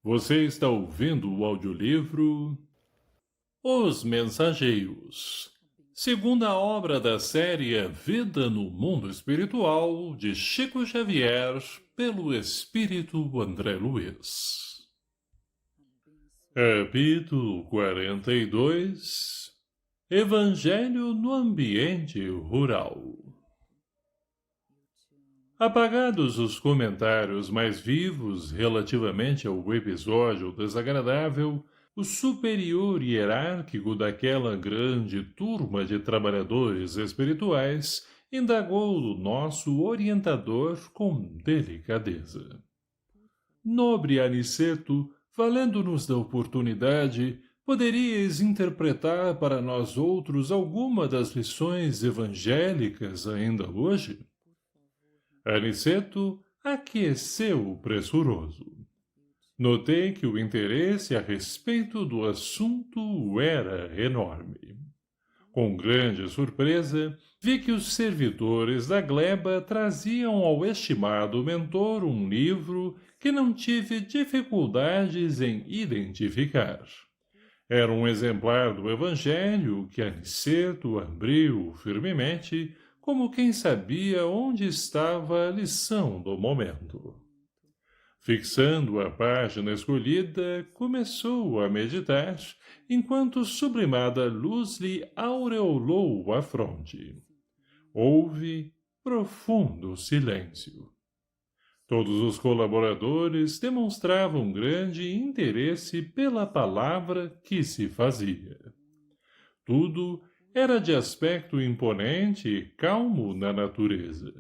Você está ouvindo o audiolivro Os Mensageiros, segunda obra da série Vida no Mundo Espiritual, de Chico Xavier, pelo Espírito André Luiz. Capítulo 42 Evangelho no Ambiente Rural. Apagados os comentários mais vivos relativamente ao episódio desagradável, o superior hierárquico daquela grande turma de trabalhadores espirituais indagou do nosso orientador com delicadeza. Nobre Aniceto, valendo-nos da oportunidade, poderíeis interpretar para nós outros alguma das lições evangélicas ainda hoje? Aniceto aqueceu pressuroso. Notei que o interesse a respeito do assunto era enorme. Com grande surpresa, vi que os servidores da gleba traziam ao estimado mentor um livro que não tive dificuldades em identificar. Era um exemplar do Evangelho que Aniceto abriu firmemente, como quem sabia onde estava a lição do momento. Fixando a página escolhida, começou a meditar, enquanto sublimada luz lhe aureolou a fronte. Houve profundo silêncio. Todos os colaboradores demonstravam grande interesse pela palavra que se fazia. Tudo era de aspecto imponente e calmo na natureza.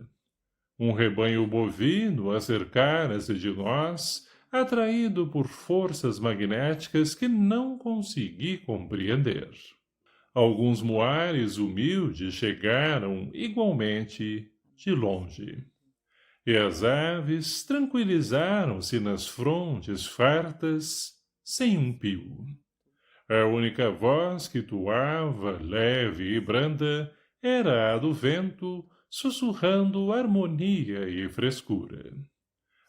Um rebanho bovino acercara-se de nós, atraído por forças magnéticas que não consegui compreender. Alguns muares humildes chegaram, igualmente, de longe. E as aves tranquilizaram-se nas frontes fartas, sem um pio. A única voz que toava, leve e branda, era a do vento, sussurrando harmonia e frescura.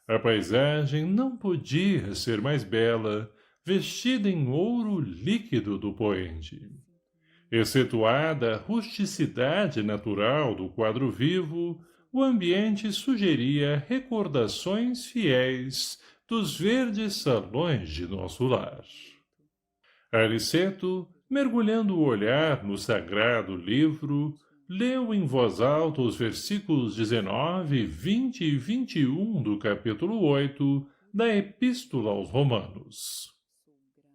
A paisagem não podia ser mais bela, vestida em ouro líquido do poente. Excetuada a rusticidade natural do quadro vivo, o ambiente sugeria recordações fiéis dos verdes salões de nosso lar. Aniceto, mergulhando o olhar no sagrado livro, leu em voz alta os versículos 19, 20 e 21 do capítulo 8 da Epístola aos Romanos.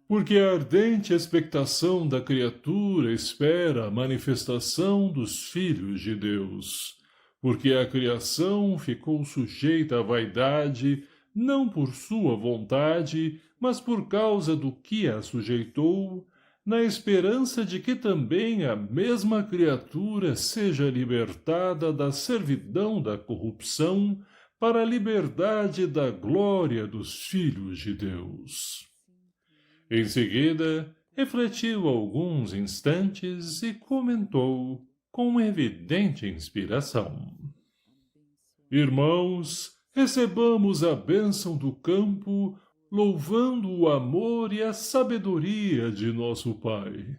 Porque a ardente expectação da criatura espera a manifestação dos filhos de Deus, porque a criação ficou sujeita à vaidade, não por sua vontade, mas por causa do que a sujeitou, na esperança de que também a mesma criatura seja libertada da servidão da corrupção para a liberdade da glória dos filhos de Deus. Em seguida, refletiu alguns instantes e comentou, com evidente inspiração: Irmãos, recebamos a bênção do campo, louvando o amor e a sabedoria de nosso Pai.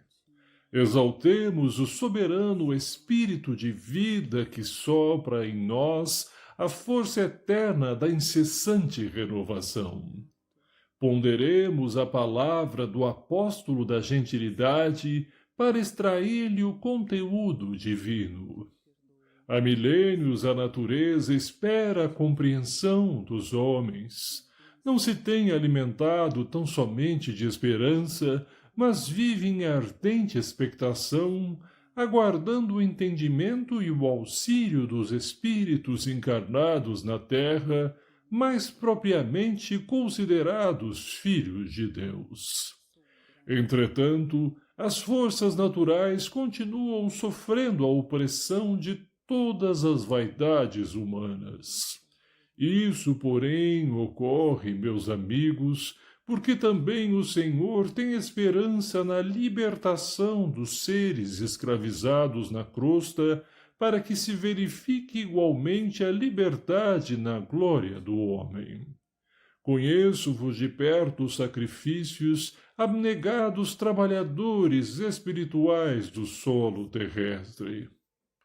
Exaltemos o soberano Espírito de vida que sopra em nós a força eterna da incessante renovação. Ponderemos a palavra do apóstolo da gentilidade para extrair-lhe o conteúdo divino. Há milênios a natureza espera a compreensão dos homens. Não se tem alimentado tão somente de esperança, mas vive em ardente expectação, aguardando o entendimento e o auxílio dos espíritos encarnados na terra, mais propriamente considerados filhos de Deus. Entretanto, as forças naturais continuam sofrendo a opressão de todas as vaidades humanas. Isso, porém, ocorre, meus amigos, porque também o Senhor tem esperança na libertação dos seres escravizados na crosta, para que se verifique igualmente a liberdade na glória do homem. Conheço-vos de perto os sacrifícios abnegados trabalhadores espirituais do solo terrestre.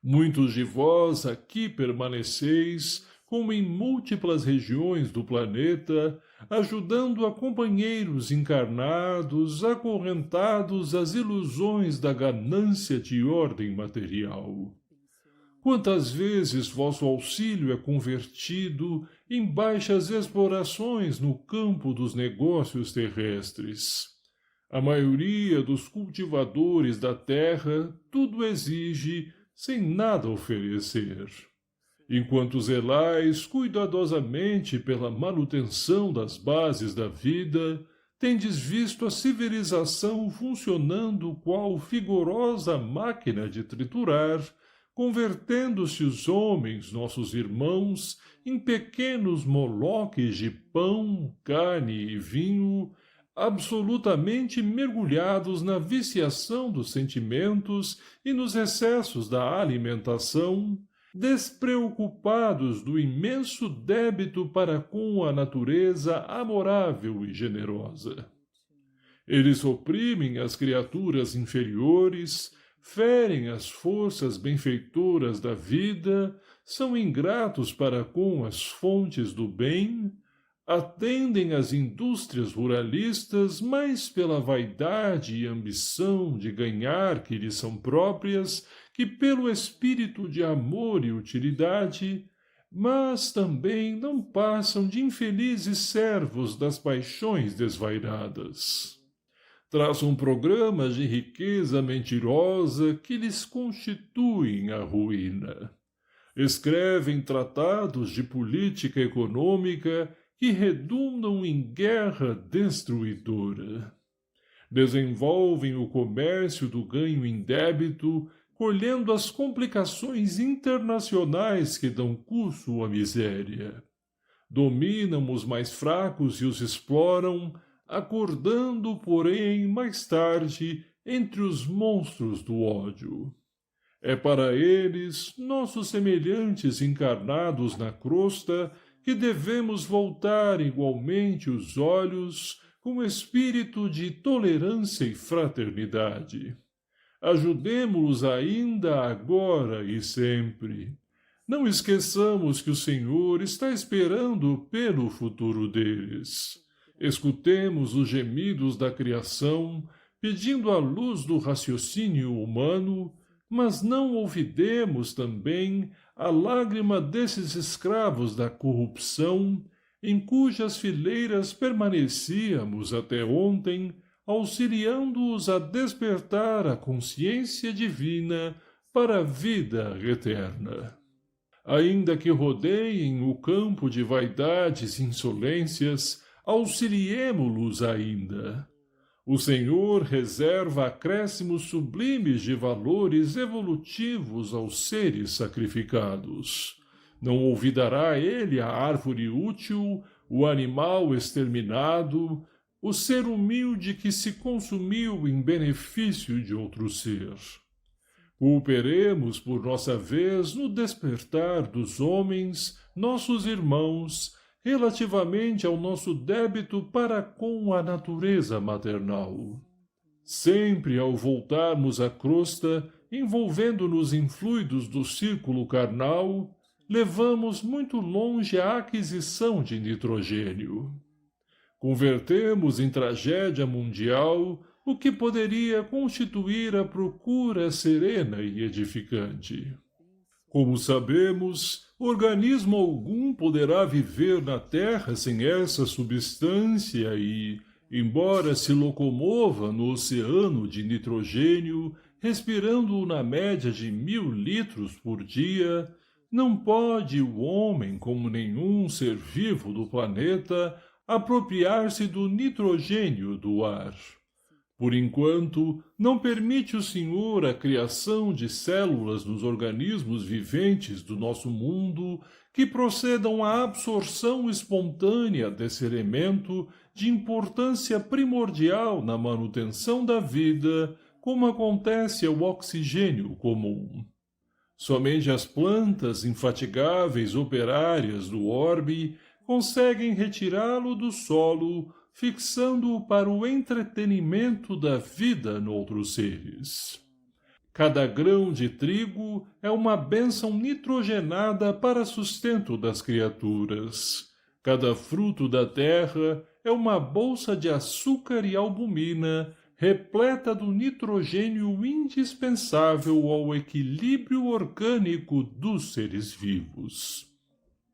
Muitos de vós aqui permaneceis, como em múltiplas regiões do planeta, ajudando a companheiros encarnados acorrentados às ilusões da ganância de ordem material. Quantas vezes vosso auxílio é convertido em baixas explorações no campo dos negócios terrestres. A maioria dos cultivadores da terra tudo exige, sem nada oferecer. Enquanto zelais cuidadosamente pela manutenção das bases da vida, tendes visto a civilização funcionando qual vigorosa máquina de triturar, convertendo-se os homens, nossos irmãos, em pequenos moloques de pão, carne e vinho, absolutamente mergulhados na viciação dos sentimentos e nos excessos da alimentação, despreocupados do imenso débito para com a natureza amorável e generosa. Eles oprimem as criaturas inferiores, ferem as forças benfeitoras da vida, são ingratos para com as fontes do bem, atendem às indústrias ruralistas mais pela vaidade e ambição de ganhar que lhes são próprias que pelo espírito de amor e utilidade, mas também não passam de infelizes servos das paixões desvairadas. Traçam programas de riqueza mentirosa que lhes constituem a ruína. Escrevem tratados de política econômica que redundam em guerra destruidora. Desenvolvem o comércio do ganho indébito, colhendo as complicações internacionais que dão curso à miséria. Dominam os mais fracos e os exploram, acordando, porém, mais tarde, entre os monstros do ódio. É para eles, nossos semelhantes encarnados na crosta, que devemos voltar igualmente os olhos com espírito de tolerância e fraternidade. Ajudemo-los ainda agora e sempre. Não esqueçamos que o Senhor está esperando pelo futuro deles. Escutemos os gemidos da criação, pedindo a luz do raciocínio humano, mas não olvidemos também a lágrima desses escravos da corrupção, em cujas fileiras permanecíamos até ontem, auxiliando-os a despertar a consciência divina para a vida eterna. Ainda que rodeiem o campo de vaidades e insolências, auxiliemo-los ainda. O Senhor reserva acréscimos sublimes de valores evolutivos aos seres sacrificados. Não olvidará ele a árvore útil, o animal exterminado, o ser humilde que se consumiu em benefício de outro ser. Cooperemos por nossa vez no despertar dos homens, nossos irmãos, relativamente ao nosso débito para com a natureza maternal. Sempre ao voltarmos à crosta, envolvendo-nos em fluidos do círculo carnal, levamos muito longe a aquisição de nitrogênio. Convertemos em tragédia mundial o que poderia constituir a procura serena e edificante. Como sabemos, organismo algum poderá viver na Terra sem essa substância e, embora se locomova no oceano de nitrogênio, respirando-o na média de 1000 litros por dia, não pode o homem, como nenhum ser vivo do planeta, apropriar-se do nitrogênio do ar. Por enquanto, não permite o Senhor a criação de células nos organismos viventes do nosso mundo que procedam à absorção espontânea desse elemento de importância primordial na manutenção da vida, como acontece ao oxigênio comum. Somente as plantas infatigáveis operárias do orbe conseguem retirá-lo do solo, fixando-o para o entretenimento da vida noutros seres. Cada grão de trigo é uma bênção nitrogenada para sustento das criaturas. Cada fruto da terra é uma bolsa de açúcar e albumina, repleta do nitrogênio indispensável ao equilíbrio orgânico dos seres vivos.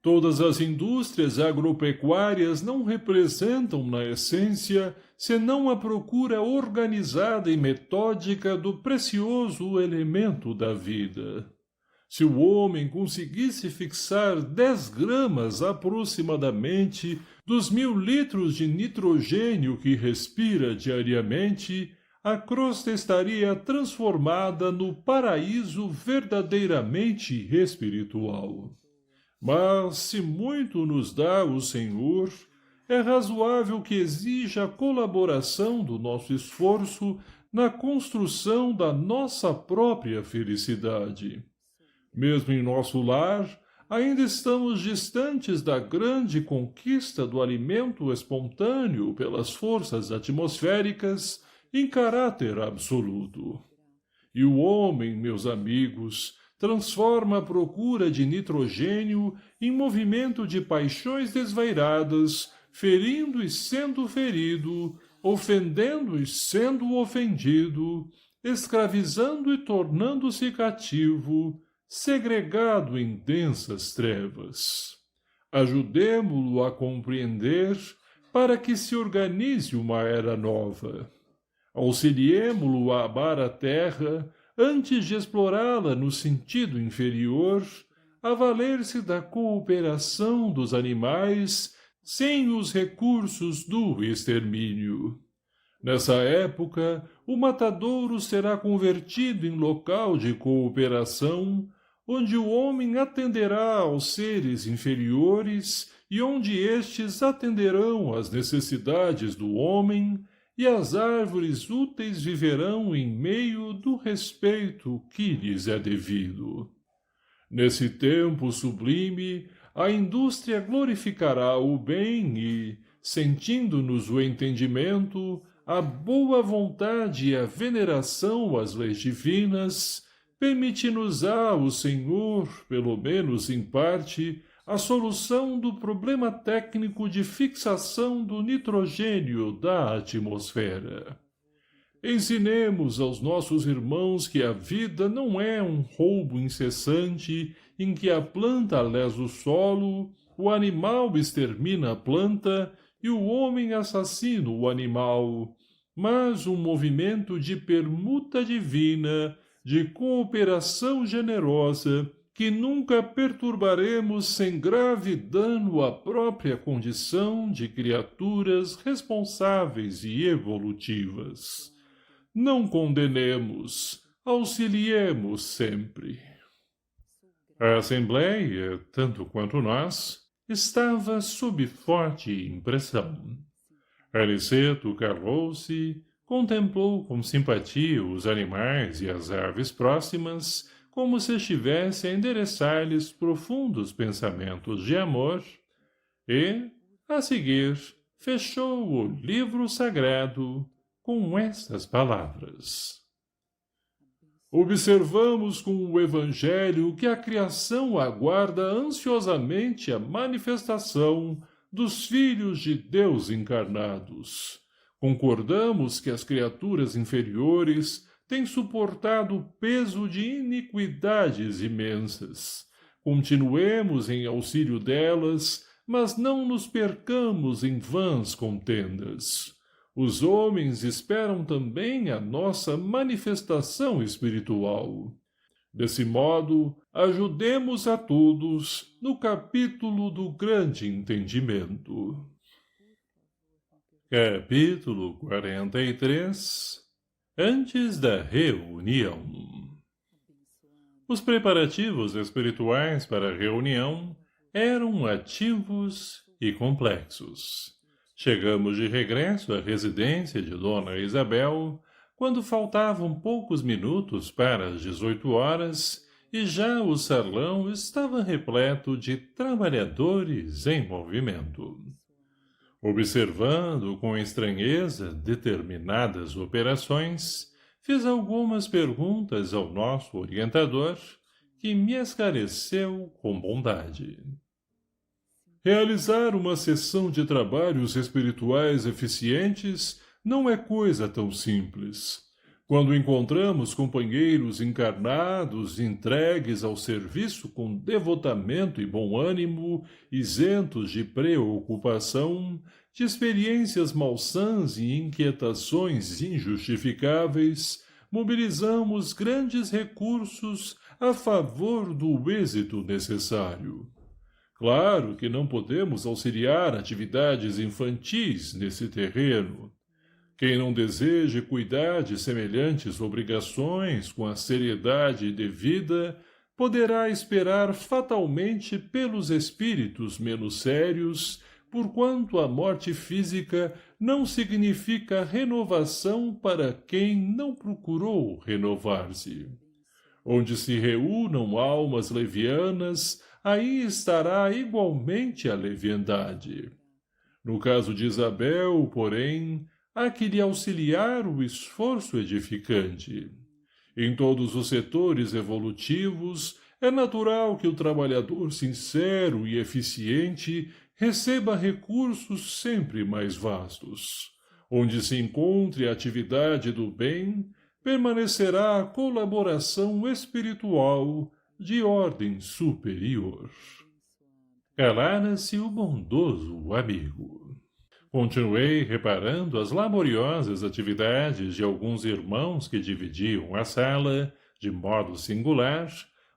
Todas as indústrias agropecuárias não representam, na essência, senão a procura organizada e metódica do precioso elemento da vida. Se o homem conseguisse fixar 10 gramas aproximadamente dos 1000 litros de nitrogênio que respira diariamente, a crosta estaria transformada no paraíso verdadeiramente espiritual. Mas, se muito nos dá o Senhor, é razoável que exija a colaboração do nosso esforço na construção da nossa própria felicidade. Mesmo em nosso lar, ainda estamos distantes da grande conquista do alimento espontâneo pelas forças atmosféricas em caráter absoluto. E o homem, meus amigos, transforma a procura de nitrogênio em movimento de paixões desvairadas, ferindo e sendo ferido, ofendendo e sendo ofendido, escravizando e tornando-se cativo, segregado em densas trevas. Ajudemo-lo a compreender para que se organize uma era nova. Auxiliemo-lo a amar a terra antes de explorá-la no sentido inferior, a valer-se da cooperação dos animais sem os recursos do extermínio. Nessa época, o matadouro será convertido em local de cooperação, onde o homem atenderá aos seres inferiores e onde estes atenderão às necessidades do homem, e as árvores úteis viverão em meio do respeito que lhes é devido. Nesse tempo sublime, a indústria glorificará o bem e, sentindo-nos o entendimento, a boa vontade e a veneração às leis divinas, permite-nos-á o Senhor, pelo menos em parte, a solução do problema técnico de fixação do nitrogênio da atmosfera. Ensinemos aos nossos irmãos que a vida não é um roubo incessante em que a planta lesa o solo, o animal extermina a planta e o homem assassina o animal, mas um movimento de permuta divina, de cooperação generosa, que nunca perturbaremos sem grave dano à própria condição de criaturas responsáveis e evolutivas. Não condenemos, auxiliemos sempre. A Assembleia, tanto quanto nós, estava sob forte impressão. Aniceto calou-se, contemplou com simpatia os animais e as aves próximas, como se estivesse a endereçar-lhes profundos pensamentos de amor, e, a seguir, fechou o livro sagrado com estas palavras. Observamos com o Evangelho que a criação aguarda ansiosamente a manifestação dos filhos de Deus encarnados. Concordamos que as criaturas inferiores têm suportado o peso de iniquidades imensas. Continuemos em auxílio delas, mas não nos percamos em vãs contendas. Os homens esperam também a nossa manifestação espiritual. Desse modo, ajudemos a todos no capítulo do grande entendimento. Capítulo 43 Antes da reunião. Os preparativos espirituais para a reunião eram ativos e complexos. Chegamos de regresso à residência de Dona Isabel, quando faltavam poucos minutos para as 18 horas, e já o salão estava repleto de trabalhadores em movimento. Observando com estranheza determinadas operações, fiz algumas perguntas ao nosso orientador, que me esclareceu com bondade. Realizar uma sessão de trabalhos espirituais eficientes não é coisa tão simples. Quando encontramos companheiros encarnados entregues ao serviço com devotamento e bom ânimo, isentos de preocupação, de experiências malsãs e inquietações injustificáveis, mobilizamos grandes recursos a favor do êxito necessário. Claro que não podemos auxiliar atividades infantis nesse terreno. Quem não deseje cuidar de semelhantes obrigações com a seriedade devida, poderá esperar fatalmente pelos espíritos menos sérios, porquanto a morte física não significa renovação para quem não procurou renovar-se. Onde se reúnam almas levianas, aí estará igualmente a leviandade. No caso de Isabel, porém, há que lhe auxiliar o esforço edificante. Em todos os setores evolutivos, é natural que o trabalhador sincero e eficiente receba recursos sempre mais vastos. Onde se encontre a atividade do bem, permanecerá a colaboração espiritual de ordem superior. Calara-se o bondoso amigo. Continuei reparando as laboriosas atividades de alguns irmãos que dividiam a sala, de modo singular,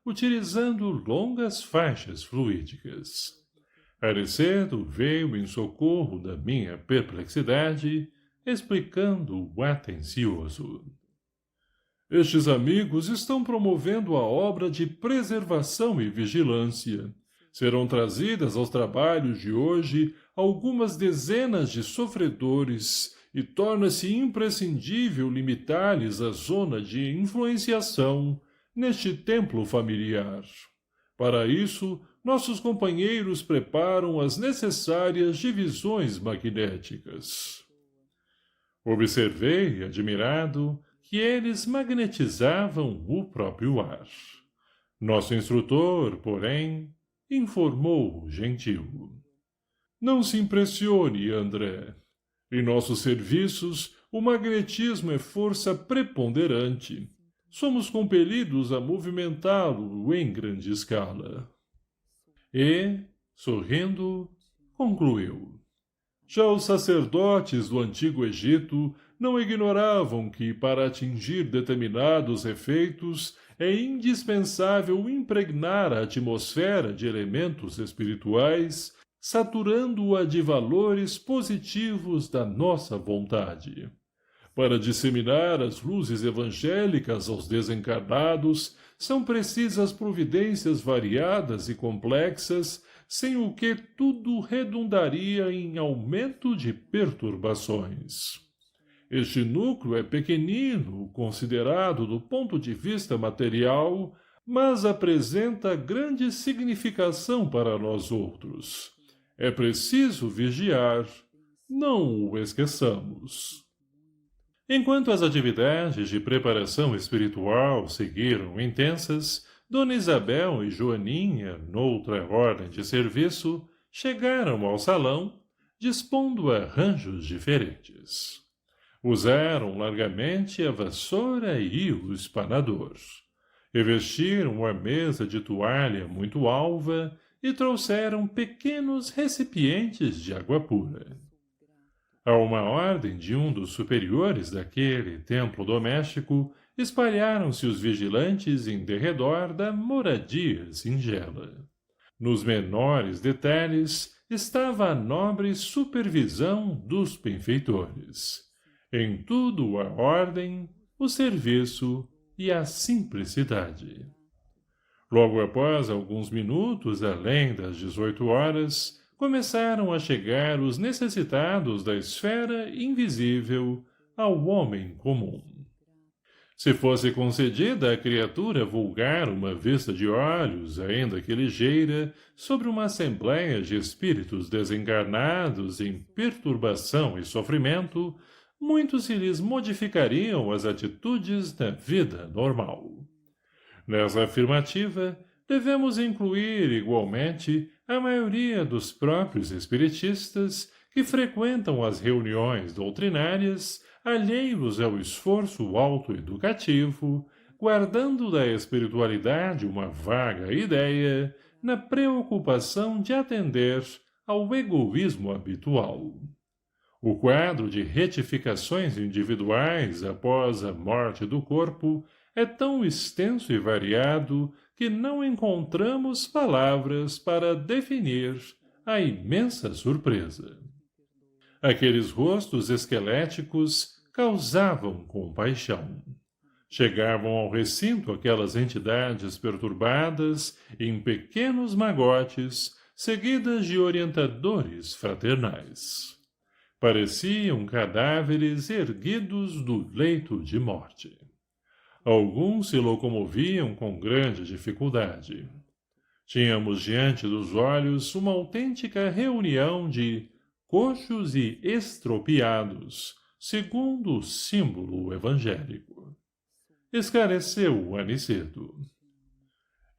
utilizando longas faixas fluídicas. Arecedo veio em socorro da minha perplexidade, explicando atencioso. Estes amigos estão promovendo a obra de preservação e vigilância. Serão trazidas aos trabalhos de hoje algumas dezenas de sofredores e torna-se imprescindível limitar-lhes a zona de influenciação neste templo familiar. Para isso, nossos companheiros preparam as necessárias divisões magnéticas. Observei, admirado, que eles magnetizavam o próprio ar. Nosso instrutor, porém, informou gentil. Não se impressione, André. Em nossos serviços, o magnetismo é força preponderante. Somos compelidos a movimentá-lo em grande escala. E, sorrindo, concluiu. Já os sacerdotes do Antigo Egito não ignoravam que, para atingir determinados efeitos, é indispensável impregnar a atmosfera de elementos espirituais, saturando-a de valores positivos da nossa vontade. Para disseminar as luzes evangélicas aos desencarnados, são precisas providências variadas e complexas, sem o que tudo redundaria em aumento de perturbações. Este núcleo é pequenino, considerado do ponto de vista material, mas apresenta grande significação para nós outros. É preciso vigiar, não o esqueçamos. Enquanto as atividades de preparação espiritual seguiram intensas, Dona Isabel e Joaninha, noutra ordem de serviço, chegaram ao salão, dispondo arranjos diferentes. Usaram largamente a vassoura e o espanador. Revestiram a mesa de toalha muito alva e trouxeram pequenos recipientes de água pura. A uma ordem de um dos superiores daquele templo doméstico, espalharam-se os vigilantes em derredor da moradia singela. Nos menores detalhes estava a nobre supervisão dos benfeitores. Em tudo a ordem, o serviço e a simplicidade. Logo após alguns minutos, além das 18 horas, começaram a chegar os necessitados da esfera invisível ao homem comum. Se fosse concedida à criatura vulgar uma vista de olhos, ainda que ligeira, sobre uma assembléia de espíritos desencarnados em perturbação e sofrimento, muito se lhes modificariam as atitudes da vida normal. Nessa afirmativa, devemos incluir, igualmente, a maioria dos próprios espiritistas que frequentam as reuniões doutrinárias, alheios ao esforço autoeducativo, guardando da espiritualidade uma vaga ideia, na preocupação de atender ao egoísmo habitual. O quadro de retificações individuais após a morte do corpo é tão extenso e variado que não encontramos palavras para definir a imensa surpresa. Aqueles rostos esqueléticos causavam compaixão. Chegavam ao recinto aquelas entidades perturbadas em pequenos magotes, seguidas de orientadores fraternais. Pareciam cadáveres erguidos do leito de morte. Alguns se locomoviam com grande dificuldade. Tínhamos diante dos olhos uma autêntica reunião de coxos e estropiados, segundo o símbolo evangélico. Esclareceu Aniceto.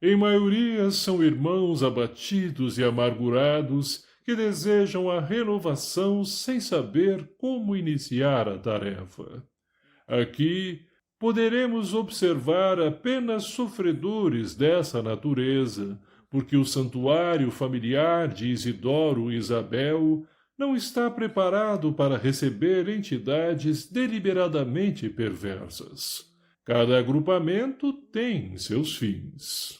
Em maioria são irmãos abatidos e amargurados que desejam a renovação sem saber como iniciar a tarefa. Aqui, poderemos observar apenas sofredores dessa natureza, porque o santuário familiar de Isidoro e Isabel não está preparado para receber entidades deliberadamente perversas. Cada agrupamento tem seus fins.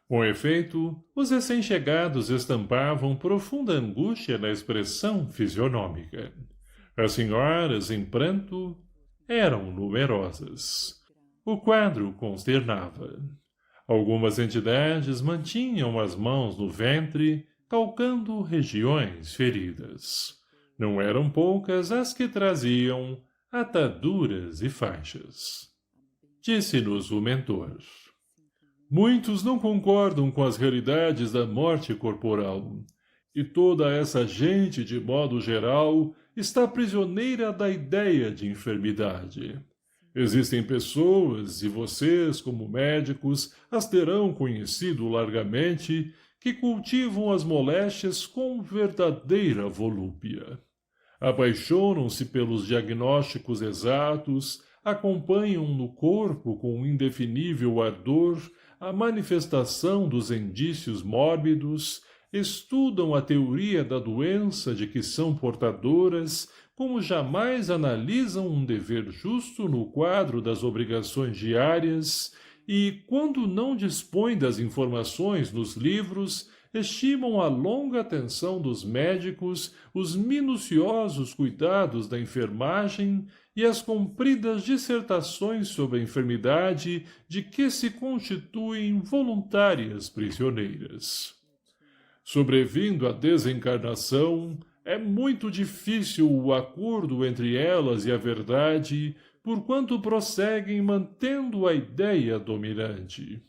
Com efeito, os recém-chegados estampavam profunda angústia na expressão fisionômica. As senhoras, em pranto, eram numerosas. O quadro consternava. Algumas entidades mantinham as mãos no ventre, calcando regiões feridas. Não eram poucas as que traziam ataduras e faixas. Disse-nos o mentor. Muitos não concordam com as realidades da morte corporal, e toda essa gente, de modo geral, está prisioneira da ideia de enfermidade. Existem pessoas, e vocês, como médicos, as terão conhecido largamente, que cultivam as moléstias com verdadeira volúpia. Apaixonam-se pelos diagnósticos exatos, acompanham no corpo com indefinível ardor a manifestação dos indícios mórbidos, estudam a teoria da doença de que são portadoras, como jamais analisam um dever justo no quadro das obrigações diárias e, quando não dispõem das informações nos livros, estimam a longa atenção dos médicos, os minuciosos cuidados da enfermagem e as compridas dissertações sobre a enfermidade de que se constituem voluntárias prisioneiras. Sobrevindo a desencarnação, é muito difícil o acordo entre elas e a verdade, porquanto prosseguem mantendo a ideia dominante.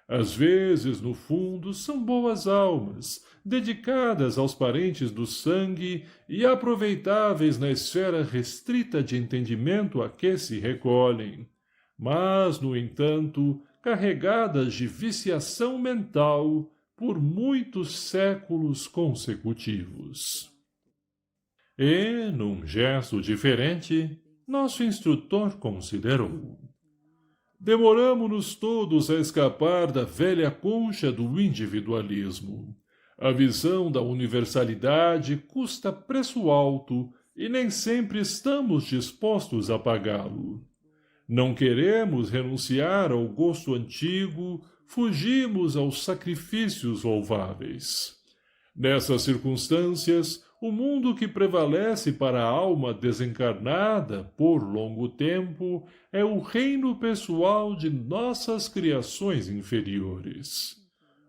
Às vezes, no fundo, são boas almas, dedicadas aos parentes do sangue e aproveitáveis na esfera restrita de entendimento a que se recolhem, mas, no entanto, carregadas de viciação mental por muitos séculos consecutivos. E, num gesto diferente, nosso instrutor considerou. Demoramo-nos todos a escapar da velha concha do individualismo. A visão da universalidade custa preço alto e nem sempre estamos dispostos a pagá-lo. Não queremos renunciar ao gosto antigo, fugimos aos sacrifícios louváveis. Nessas circunstâncias, o mundo que prevalece para a alma desencarnada por longo tempo é o reino pessoal de nossas criações inferiores.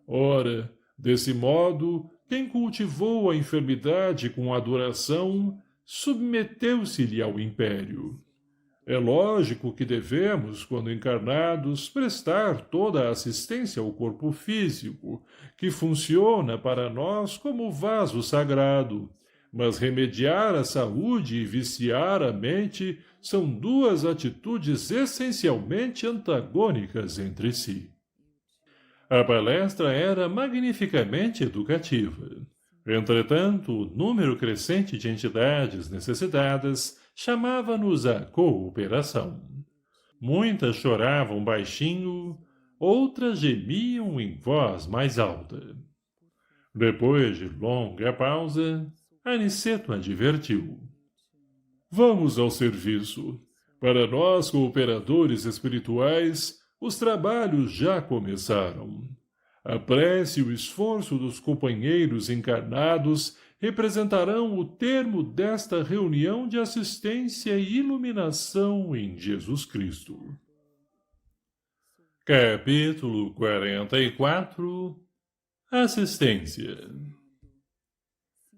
Ora, desse modo, quem cultivou a enfermidade com adoração, submeteu-se-lhe ao império. É lógico que devemos, quando encarnados, prestar toda a assistência ao corpo físico, que funciona para nós como vaso sagrado, mas remediar a saúde e viciar a mente são duas atitudes essencialmente antagônicas entre si. A palestra era magnificamente educativa. Entretanto, o número crescente de entidades necessitadas chamava-nos à cooperação. Muitas choravam baixinho, outras gemiam em voz mais alta. Depois de longa pausa, Aniceto advertiu. Vamos ao serviço. Para nós, cooperadores espirituais, os trabalhos já começaram. A prece e o esforço dos companheiros encarnados representarão o termo desta reunião de assistência e iluminação em Jesus Cristo. Capítulo 44 Assistência.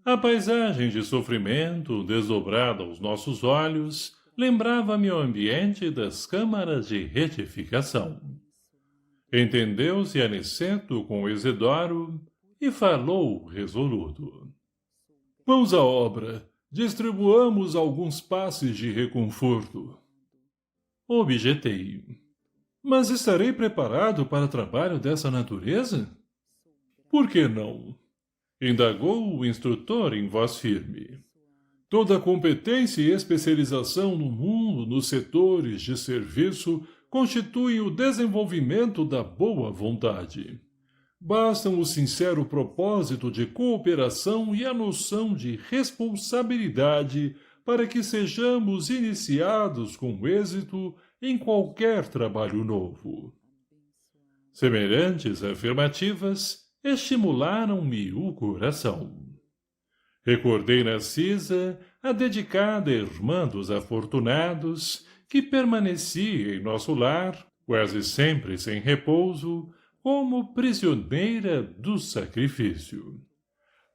A paisagem de sofrimento desdobrada aos nossos olhos lembrava-me o ambiente das câmaras de retificação. Entendeu-se Aniceto com Isidoro e falou resoluto. Vamos à obra. Distribuamos alguns passes de reconforto. Objetei. Mas estarei preparado para trabalho dessa natureza? Por que não? Indagou o instrutor em voz firme. Toda competência e especialização no mundo nos setores de serviço constituem o desenvolvimento da boa vontade. Bastam o sincero propósito de cooperação e a noção de responsabilidade para que sejamos iniciados com êxito em qualquer trabalho novo. Semelhantes afirmativas estimularam-me o coração. Recordei Narcisa, a dedicada irmã dos afortunados, que permanecia em nosso lar, quase sempre sem repouso, como prisioneira do sacrifício.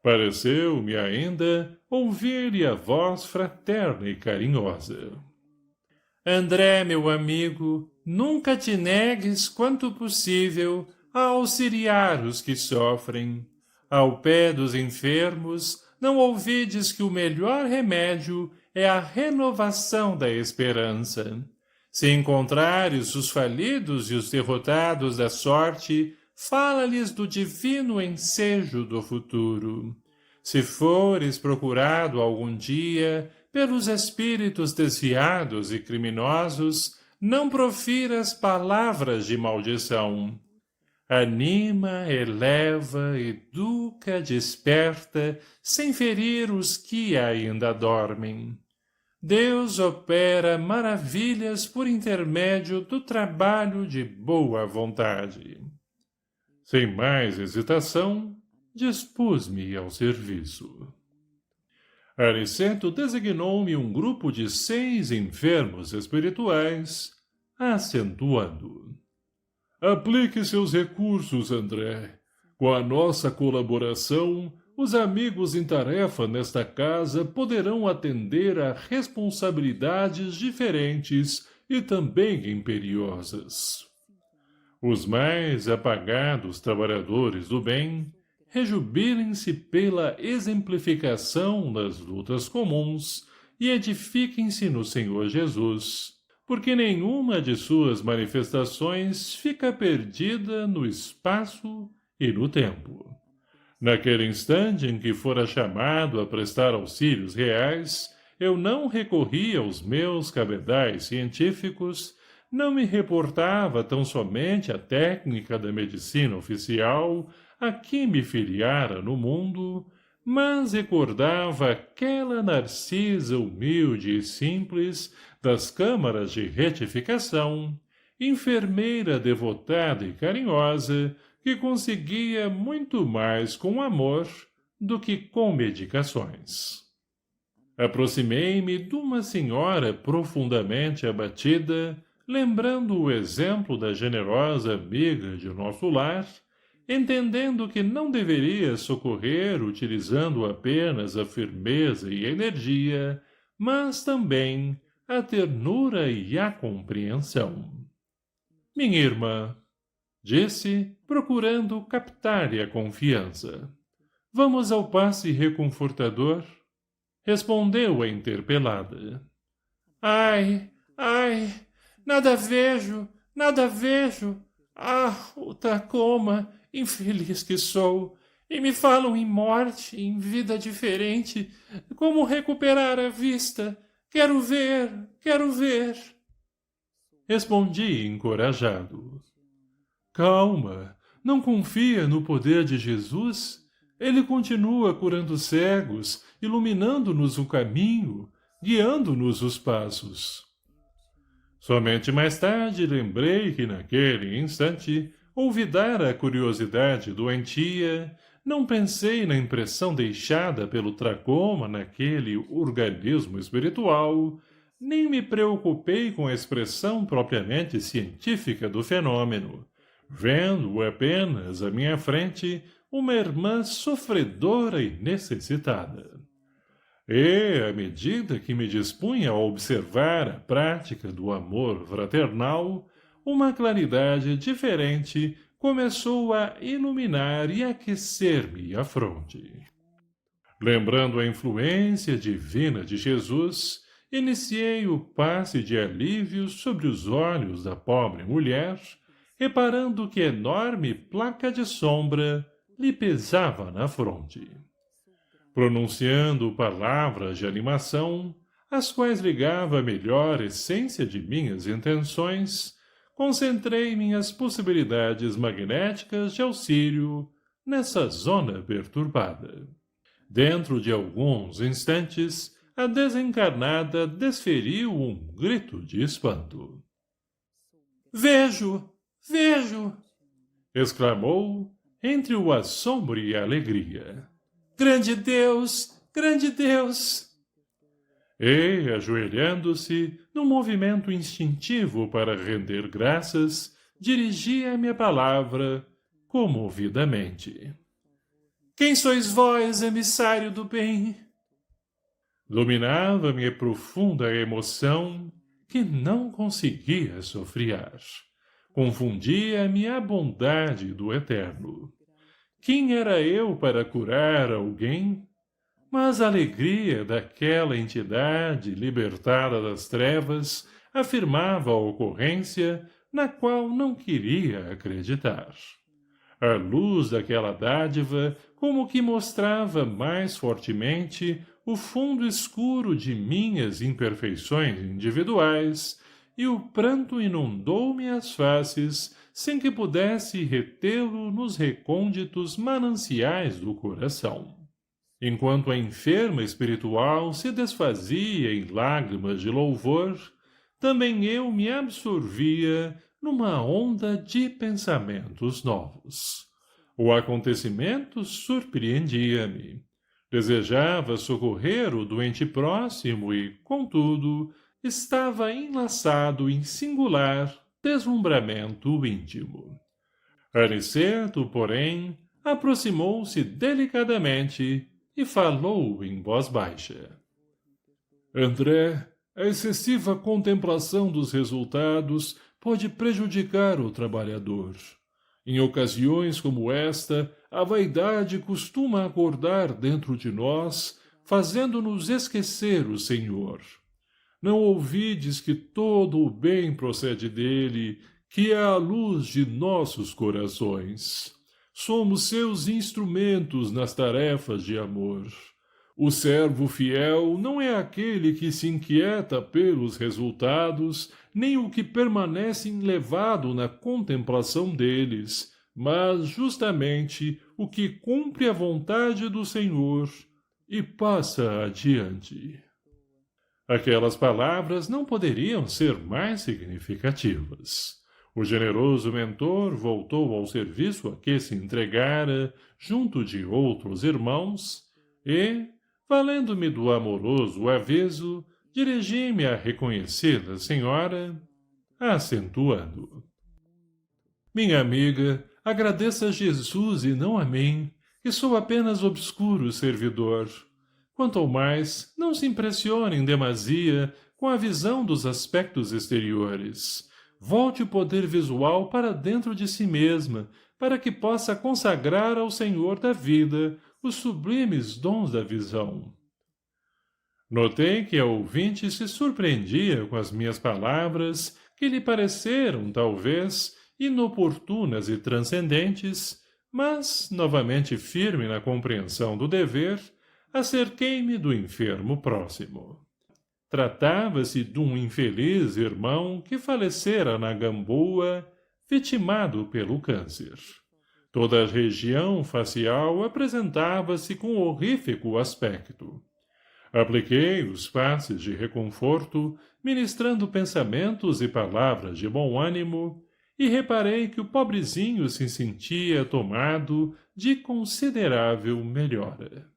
Pareceu-me ainda ouvir-lhe a voz fraterna e carinhosa. André, meu amigo, nunca te negues, quanto possível, a auxiliar os que sofrem. Ao pé dos enfermos, não ouvides que o melhor remédio é a renovação da esperança. Se encontrares os falidos e os derrotados da sorte, fala-lhes do divino ensejo do futuro. Se fores procurado algum dia pelos espíritos desviados e criminosos, não profiras palavras de maldição. Anima, eleva, educa, desperta, sem ferir os que ainda dormem. Deus opera maravilhas por intermédio do trabalho de boa vontade. Sem mais hesitação, dispus-me ao serviço. Aniceto designou-me um grupo de 6 enfermos espirituais, acentuando. Aplique seus recursos, André. Com a nossa colaboração, os amigos em tarefa nesta casa poderão atender a responsabilidades diferentes e também imperiosas. Os mais apagados trabalhadores do bem rejubilem-se pela exemplificação das lutas comuns e edifiquem-se no Senhor Jesus, porque nenhuma de suas manifestações fica perdida no espaço e no tempo. Naquele instante em que fora chamado a prestar auxílios reais, eu não recorria aos meus cabedais científicos, não me reportava tão somente à técnica da medicina oficial, a que me filiara no mundo, mas recordava aquela Narcisa humilde e simples das câmaras de retificação, enfermeira devotada e carinhosa, que conseguia muito mais com amor do que com medicações. Aproximei-me de uma senhora profundamente abatida, lembrando o exemplo da generosa amiga de nosso lar, entendendo que não deveria socorrer utilizando apenas a firmeza e a energia, mas também a ternura e a compreensão. Minha irmã, disse, procurando captar-lhe a confiança. Vamos ao passe reconfortador? Respondeu a interpelada. Ai, nada vejo, nada vejo. Ah, o Tacoma, infeliz que sou. E me falam em morte, em vida diferente. Como recuperar a vista? Quero ver, quero ver. Respondi encorajado. Calma, não confia no poder de Jesus? Ele continua curando cegos, iluminando-nos o caminho, guiando-nos os passos. Somente mais tarde lembrei que naquele instante ouvi dar a curiosidade doentia, não pensei na impressão deixada pelo tracoma naquele organismo espiritual, nem me preocupei com a expressão propriamente científica do fenômeno, vendo apenas à minha frente uma irmã sofredora e necessitada. E, à medida que me dispunha a observar a prática do amor fraternal, uma claridade diferente começou a iluminar e aquecer-me a fronte. Lembrando a influência divina de Jesus, iniciei o passe de alívio sobre os olhos da pobre mulher, reparando que enorme placa de sombra lhe pesava na fronte. Pronunciando palavras de animação, as quais ligava a melhor essência de minhas intenções, concentrei minhas possibilidades magnéticas de auxílio nessa zona perturbada. Dentro de alguns instantes, a desencarnada desferiu um grito de espanto. Vejo! Vejo! Exclamou, entre o assombro e a alegria. Grande Deus! Grande Deus! E, ajoelhando-se, num movimento instintivo para render graças, dirigia-me a palavra, comovidamente. Quem sois vós, emissário do bem? Dominava-me profunda emoção que não conseguia sofrear. Confundia-me a bondade do Eterno. Quem era eu para curar alguém? Mas a alegria daquela entidade libertada das trevas afirmava a ocorrência na qual não queria acreditar. A luz daquela dádiva como que mostrava mais fortemente o fundo escuro de minhas imperfeições individuais, e o pranto inundou-me as faces sem que pudesse retê-lo nos recônditos mananciais do coração. Enquanto a enferma espiritual se desfazia em lágrimas de louvor, também eu me absorvia numa onda de pensamentos novos. O acontecimento surpreendia-me. Desejava socorrer o doente próximo e, contudo, estava enlaçado em singular deslumbramento íntimo. Aniceto, porém, aproximou-se delicadamente e falou em voz baixa. André, a excessiva contemplação dos resultados pode prejudicar o trabalhador. Em ocasiões como esta, a vaidade costuma acordar dentro de nós, fazendo-nos esquecer o Senhor. Não ouvides que todo o bem procede dele, que é a luz de nossos corações. Somos seus instrumentos nas tarefas de amor. O servo fiel não é aquele que se inquieta pelos resultados, nem o que permanece enlevado na contemplação deles, mas justamente o que cumpre a vontade do Senhor e passa adiante. Aquelas palavras não poderiam ser mais significativas. O generoso mentor voltou ao serviço a que se entregara, junto de outros irmãos, e, valendo-me do amoroso aviso, dirigi-me à reconhecida senhora, acentuando. Minha amiga, agradeça a Jesus e não a mim, que sou apenas obscuro servidor. Quanto ao mais, não se impressione em demasia com a visão dos aspectos exteriores. Volte o poder visual para dentro de si mesma, para que possa consagrar ao Senhor da vida os sublimes dons da visão. Notei que a ouvinte se surpreendia com as minhas palavras, que lhe pareceram, talvez, inoportunas e transcendentes, mas, novamente firme na compreensão do dever, acerquei-me do enfermo próximo. Tratava-se de um infeliz irmão que falecera na Gamboa, vitimado pelo câncer. Toda a região facial apresentava-se com horrífico aspecto. Apliquei os passes de reconforto, ministrando pensamentos e palavras de bom ânimo, e reparei que o pobrezinho se sentia tomado de considerável melhora.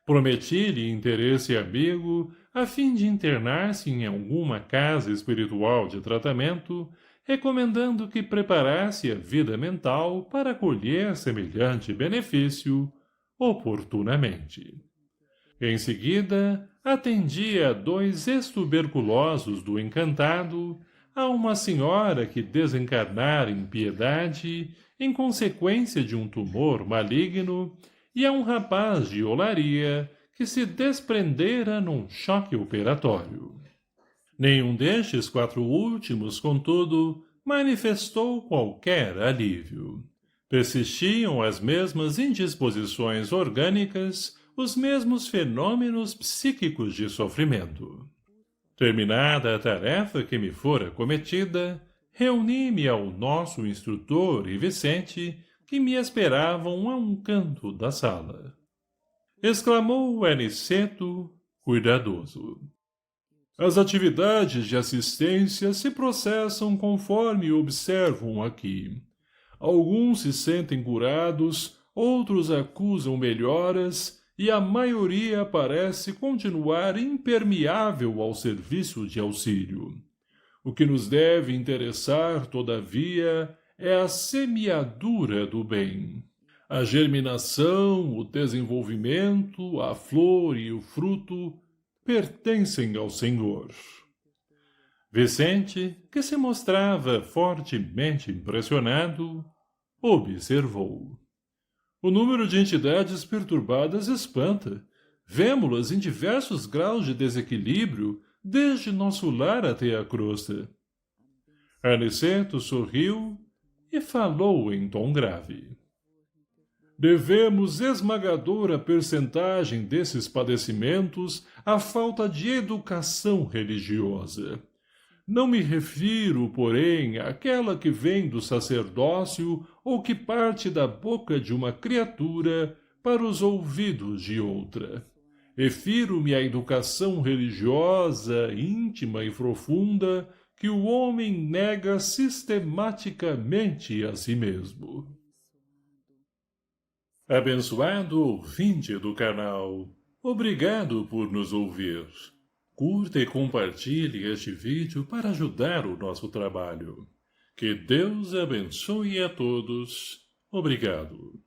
Prometi-lhe interesse amigo, a fim de internar-se em alguma casa espiritual de tratamento, recomendando que preparasse a vida mental para colher semelhante benefício oportunamente. Em seguida, atendi a 2 ex-tuberculosos do Encantado, a uma senhora que desencarnara em piedade em consequência de um tumor maligno e a um rapaz de Olaria que se desprendera num choque operatório. Nenhum destes 4 últimos, contudo, manifestou qualquer alívio. Persistiam as mesmas indisposições orgânicas, os mesmos fenômenos psíquicos de sofrimento. Terminada a tarefa que me fora cometida, reuni-me ao nosso instrutor e Vicente, que me esperavam a um canto da sala. Exclamou Aniceto, cuidadoso. As atividades de assistência se processam conforme observam aqui. Alguns se sentem curados, outros acusam melhoras, e a maioria parece continuar impermeável ao serviço de auxílio. O que nos deve interessar, todavia, é a semeadura do bem. A germinação, o desenvolvimento, a flor e o fruto pertencem ao Senhor. Vicente, que se mostrava fortemente impressionado, observou. O número de entidades perturbadas espanta. Vemo-las em diversos graus de desequilíbrio, desde nosso lar até a crosta. Aniceto sorriu e falou em tom grave. Devemos esmagadora percentagem desses padecimentos à falta de educação religiosa. Não me refiro, porém, àquela que vem do sacerdócio ou que parte da boca de uma criatura para os ouvidos de outra. Refiro-me à educação religiosa, íntima e profunda, que o homem nega sistematicamente a si mesmo. Abençoado ouvinte do canal, obrigado por nos ouvir. Curta e compartilhe este vídeo para ajudar o nosso trabalho. Que Deus abençoe a todos. Obrigado.